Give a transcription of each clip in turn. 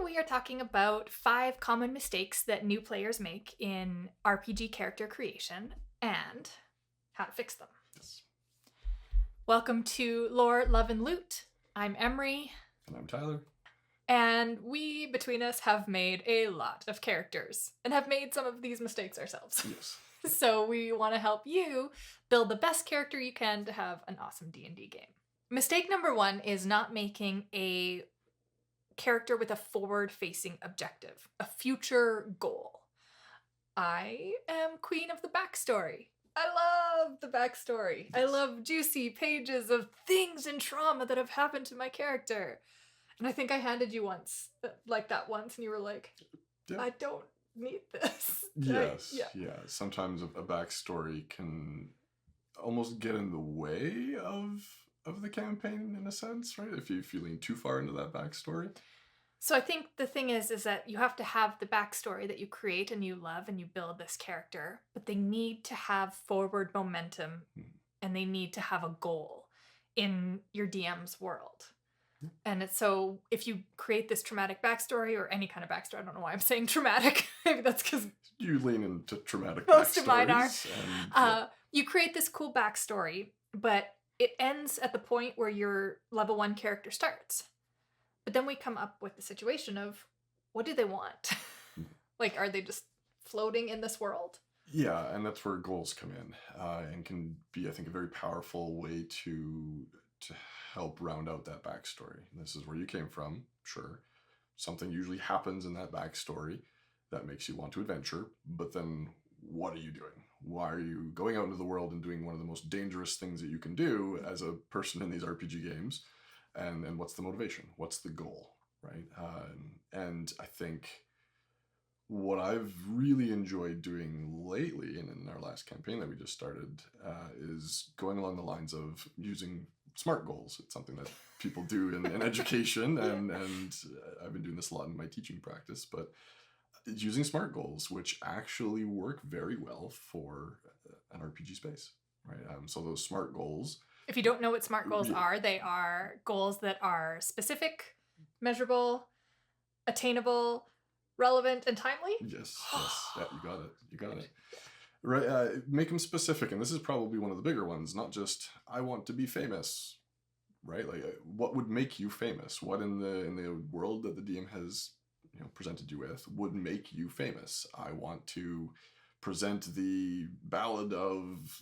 we are talking about 5 common mistakes that new players make in RPG character creation and how to fix them. Yes. Welcome to Lore, Love, and Loot. I'm Emery. And I'm Tyler. And we, between us, have made a lot of characters and have made some of these mistakes ourselves. Yes. So we want to help you build the best character you can to have an awesome D&D game. Mistake number 1 is not making a character with a forward-facing objective, a future goal. I am queen of the backstory. I love the backstory. I love juicy pages of things and trauma that have happened to my character. And I think I handed you like that once, and you were like, Yeah. I don't need this. Yes. Yeah. Sometimes a backstory can almost get in the way of the campaign in a sense, right? If you lean too far into that backstory. So I think the thing is that you have to have the backstory that you create and you love and you build this character, but they need to have forward momentum and they need to have a goal in your DM's world. And it's so if you create this traumatic backstory or any kind of backstory, I don't know why I'm saying traumatic. Maybe that's because you lean into traumatic most of mine are. And, you create this cool backstory, but it ends at the point where your level 1 character starts. But then we come up with the situation of, what do they want? Like, are they just floating in this world? Yeah, and that's where goals come in and can be, I think, a very powerful way to help round out that backstory. This is where you came from, sure. Something usually happens in that backstory that makes you want to adventure, but then what are you doing? Why are you going out into the world and doing one of the most dangerous things that you can do as a person in these RPG games? And what's the motivation? What's the goal, right? And I think what I've really enjoyed doing lately, and in our last campaign that we just started, is going along the lines of using SMART goals. It's something that people do in education, and I've been doing this a lot in my teaching practice, but using SMART goals, which actually work very well for an RPG space, right? So those SMART goals... If you don't know what SMART goals are, they are goals that are specific, measurable, attainable, relevant, and timely. Yes. Yeah, you got it. Right, make them specific, and this is probably one of the bigger ones. Not just I want to be famous, right? Like, what would make you famous? What in the world that the DM has presented you with would make you famous? I want to present the ballad of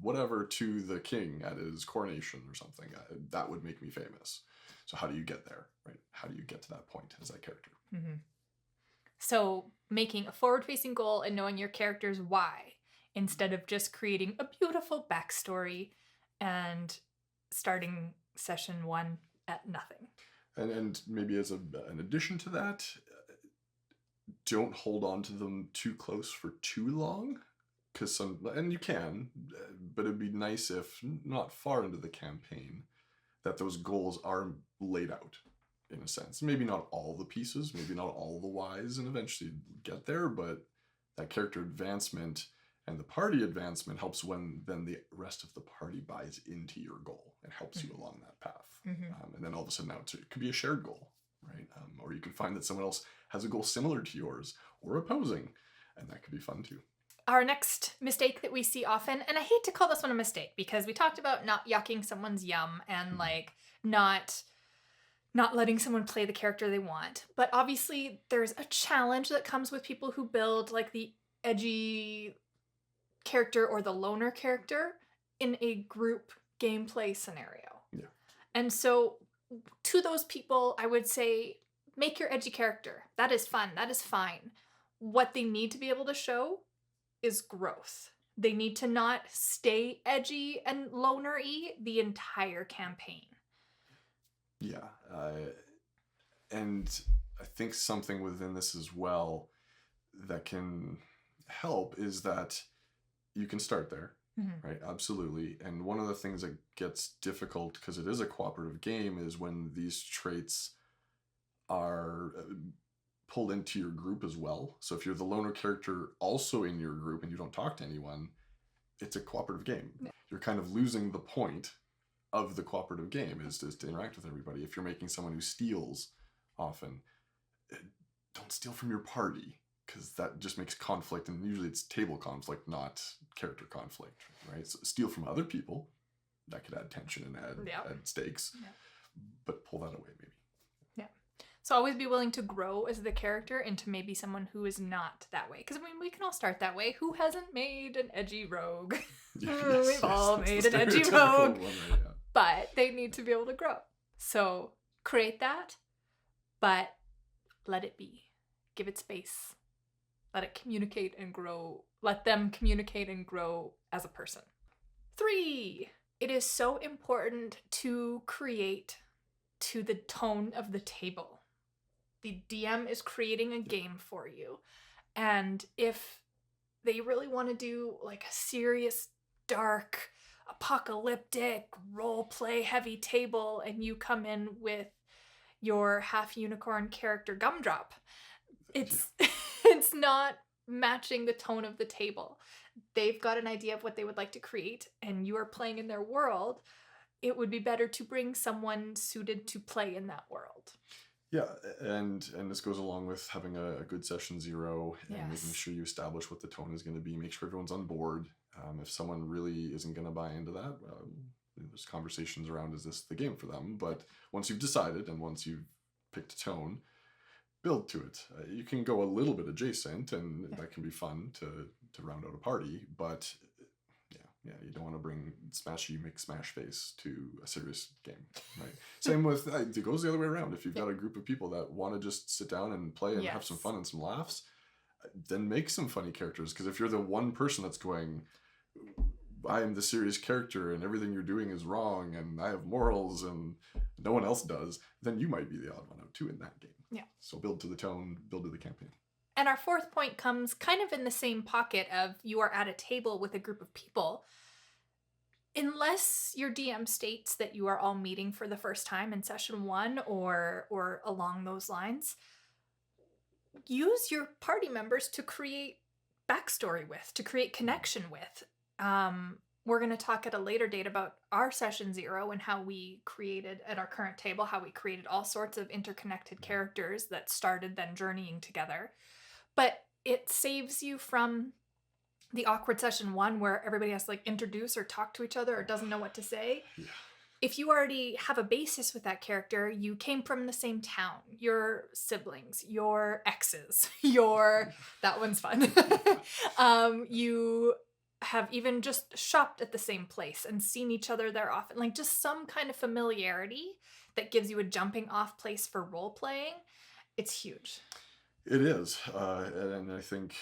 whatever to the king at his coronation or something. That would make me famous. So how do you get there, right? How do you get to that point as that character? Mm-hmm. So making a forward-facing goal and knowing your character's why, instead of just creating a beautiful backstory and starting session 1 at nothing. And maybe as an addition to that, don't hold on to them too close for too long, and you can, but it'd be nice if not far into the campaign that those goals are laid out in a sense. Maybe not all the pieces, maybe not all the whys, and eventually get there, but that character advancement and the party advancement helps when then the rest of the party buys into your goal and helps you along that path. And then all of a sudden now it could be a shared goal, right? Or you can find that someone else has a goal similar to yours or opposing, and that could be fun too. Our next mistake that we see often, and I hate to call this one a mistake because we talked about not yucking someone's yum and like not letting someone play the character they want. But obviously there's a challenge that comes with people who build like the edgy character or the loner character in a group gameplay scenario. Yeah. And so to those people, I would say, make your edgy character. That is fun. That is fine. What they need to be able to show is growth. They need to not stay edgy and loner-y the entire campaign. Yeah. And I think something within this as well that can help is that you can start there, right? Absolutely. And one of the things that gets difficult, because it is a cooperative game, is when these traits are pulled into your group as well. So if you're the loner character also in your group and you don't talk to anyone, it's a cooperative game. Yeah. You're kind of losing the point of the cooperative game is to interact with everybody. If you're making someone who steals often, don't steal from your party, because that just makes conflict, and usually it's table conflict, not character conflict, right? So steal from other people, that could add tension and add stakes, but pull that away maybe. Yeah. So always be willing to grow as the character into maybe someone who is not that way. Because I mean, we can all start that way. Who hasn't made an edgy rogue? We've all made an edgy rogue. But they need to be able to grow. So create that, but let it be. Give it space. Let it communicate and grow. Let them communicate and grow as a person. 3, it is so important to create to the tone of the table. The DM is creating a game for you. And if they really want to do like a serious, dark, apocalyptic, role-play heavy table, and you come in with your half-unicorn character Gumdrop, it's not matching the tone of the table. They've got an idea of what they would like to create, and you are playing in their world. It would be better to bring someone suited to play in that world. Yeah, and this goes along with having a good session 0 and making sure you establish what the tone is going to be. Make sure everyone's on board. If someone really isn't going to buy into that, there's conversations around, is this the game for them? But once you've decided and once you've picked a tone, build to it. You can go a little bit adjacent, and that can be fun to round out a party, but you don't want to bring Smash Face to a serious game, right? Same with, it goes the other way around. If you've got a group of people that want to just sit down and play and have some fun and some laughs, then make some funny characters. Because if you're the one person that's going, I am the serious character and everything you're doing is wrong and I have morals and no one else does, then you might be the odd one out too in that game. Yeah. So build to the tone, build to the campaign. And our 4th point comes kind of in the same pocket of you are at a table with a group of people. Unless your DM states that you are all meeting for the first time in session 1 or along those lines, use your party members to create backstory with, to create connection with. We're going to talk at a later date about our session 0 and how we created at our current table, how we created all sorts of interconnected characters that started then journeying together. But it saves you from the awkward session 1 where everybody has to like introduce or talk to each other or doesn't know what to say. Yeah. If you already have a basis with that character, you came from the same town, your siblings, your exes, that one's fun. You have even just shopped at the same place and seen each other there often. Like just some kind of familiarity that gives you a jumping off place for role playing. It's huge. It is. And I think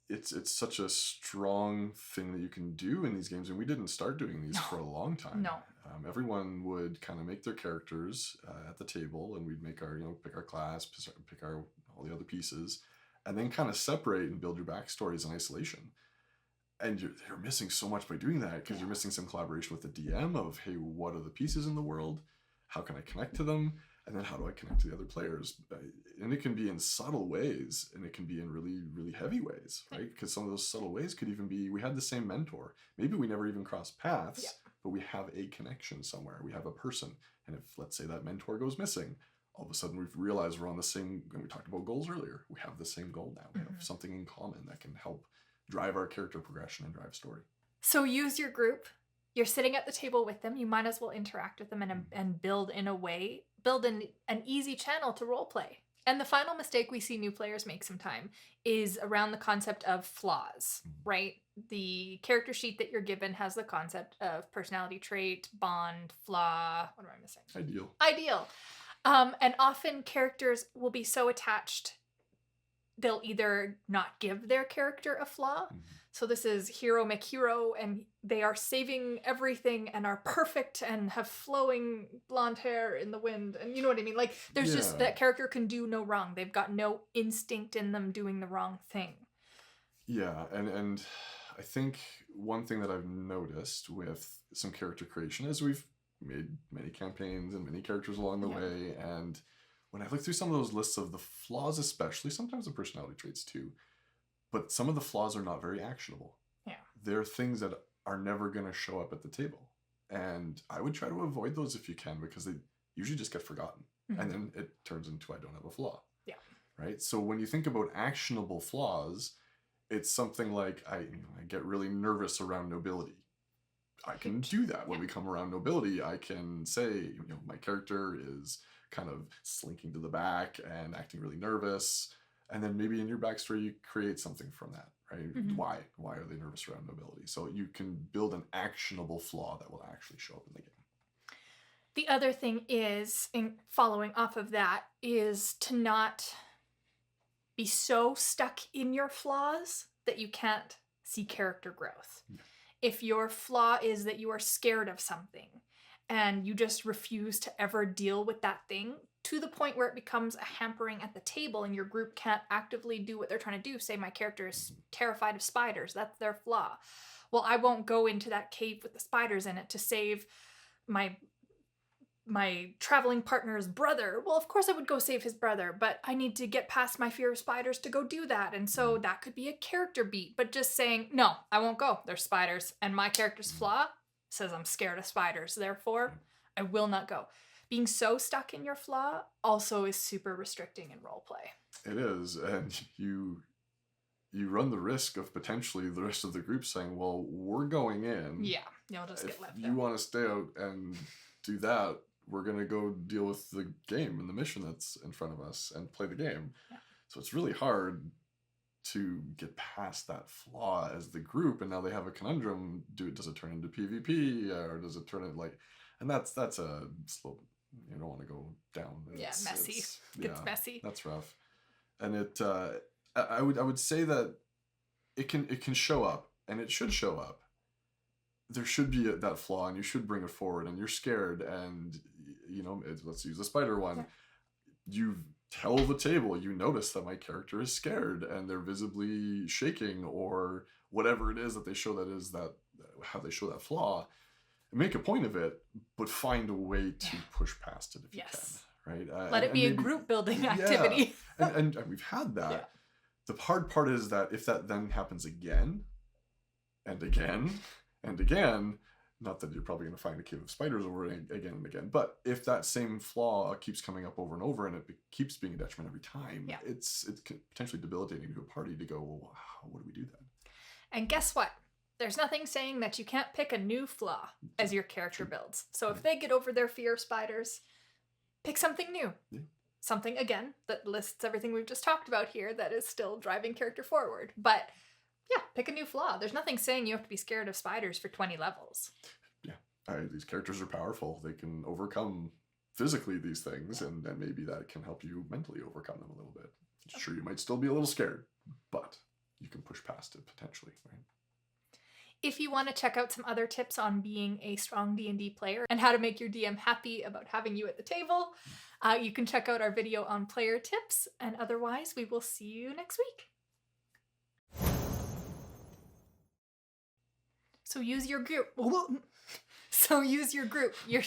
it's such a strong thing that you can do in these games. And we didn't start doing these for a long time. No. Everyone would kind of make their characters at the table, and we'd make our, pick our class, pick our all the other pieces, and then kind of separate and build your backstories in isolation. And you're missing so much by doing that, because you're missing some collaboration with the DM of, hey, what are the pieces in the world? How can I connect to them? And then how do I connect to the other players? And it can be in subtle ways, and it can be in really, really heavy ways, right? Because some of those subtle ways could even be, we had the same mentor. Maybe we never even crossed paths, but we have a connection somewhere. We have a person. And if, let's say, that mentor goes missing, all of a sudden we've realized we're on the same, and we talked about goals earlier, we have the same goal now. We have something in common that can help drive our character progression and drive story. So use your group. You're sitting at the table with them. You might as well interact with them and build an easy channel to role play. And the final mistake we see new players make sometimes is around the concept of flaws, right? The character sheet that you're given has the concept of personality trait, bond, flaw. What am I missing? Ideal. And often characters will be so attached, they'll either not give their character a flaw. So this is hero McHero, and they are saving everything and are perfect and have flowing blonde hair in the wind. And you know what I mean? Like there's just, that character can do no wrong. They've got no instinct in them doing the wrong thing. Yeah, and I think one thing that I've noticed with some character creation is we've made many campaigns and many characters along the way. And when I look through some of those lists of the flaws, especially, sometimes the personality traits too, but some of the flaws are not very actionable. Yeah. They're things that are never going to show up at the table. And I would try to avoid those if you can, because they usually just get forgotten. And then it turns into, I don't have a flaw. Yeah. Right? So when you think about actionable flaws, it's something like I get really nervous around nobility. I can do that when we come around nobility. I can say, my character is kind of slinking to the back and acting really nervous. And then maybe in your backstory, you create something from that, right? Mhm. Why are they nervous around nobility? So you can build an actionable flaw that will actually show up in the game. The other thing is, in following off of that, is to not be so stuck in your flaws that you can't see character growth. Yeah. If your flaw is that you are scared of something and you just refuse to ever deal with that thing to the point where it becomes a hampering at the table and your group can't actively do what they're trying to do. Say my character is terrified of spiders. That's their flaw. Well, I won't go into that cave with the spiders in it to save my traveling partner's brother. Well, of course I would go save his brother, but I need to get past my fear of spiders to go do that. And so that could be a character beat, but just saying, no, I won't go. There's spiders. And my character's flaw says I'm scared of spiders. Therefore, I will not go. Being so stuck in your flaw also is super restricting in roleplay. It is. And you run the risk of potentially the rest of the group saying, well, we're going in. Yeah, you'll just get left if there. you want to stay out and do that, we're going to go deal with the game and the mission that's in front of us and play the game. Yeah. So it's really hard to get past that flaw as the group. And now they have a conundrum. Does it turn into PvP or does it turn it and that's a slope. You don't want to go down. Messy. It's messy. That's rough. And I would say that it can show up and it should show up. There should be that flaw and you should bring it forward and you're scared and let's use the spider one. Yeah. You tell the table, you notice that my character is scared and they're visibly shaking or whatever it is that they show how they show that flaw. Make a point of it, but find a way to push past it if you can, right? Let it be a group building activity. and we've had that. Yeah. The hard part is that if that then happens again and again and again, not that you're probably going to find a cave of spiders over again and again, but if that same flaw keeps coming up over and over and it keeps being a detriment every time, it's potentially debilitating to a party to go, well, wow, what do we do then? And guess what? There's nothing saying that you can't pick a new flaw as your character builds. So if they get over their fear of spiders, pick something new. Yeah. Something, again, that lists everything we've just talked about here that is still driving character forward. But yeah, pick a new flaw. There's nothing saying you have to be scared of spiders for 20 levels. Yeah, these characters are powerful. They can overcome physically these things, and maybe that can help you mentally overcome them a little bit. Sure, you might still be a little scared, but you can push past it potentially, right? If you want to check out some other tips on being a strong D&D player and how to make your DM happy about having you at the table, you can check out our video on player tips. And otherwise, we will see you next week. So use your group. You're...